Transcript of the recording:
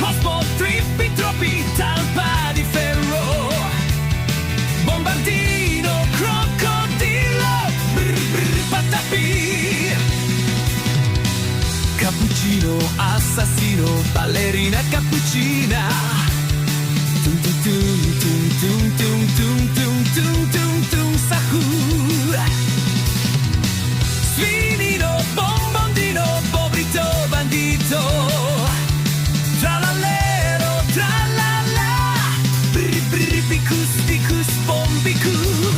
Cosmo, Trippi, Troppi, Talpa di ferro, Bombardino, Crocodilo, brr, brr, Patapì, Cappuccino, Assassino, Ballerina Cappuccina, tum tum tum tum tum tum tum tum tum.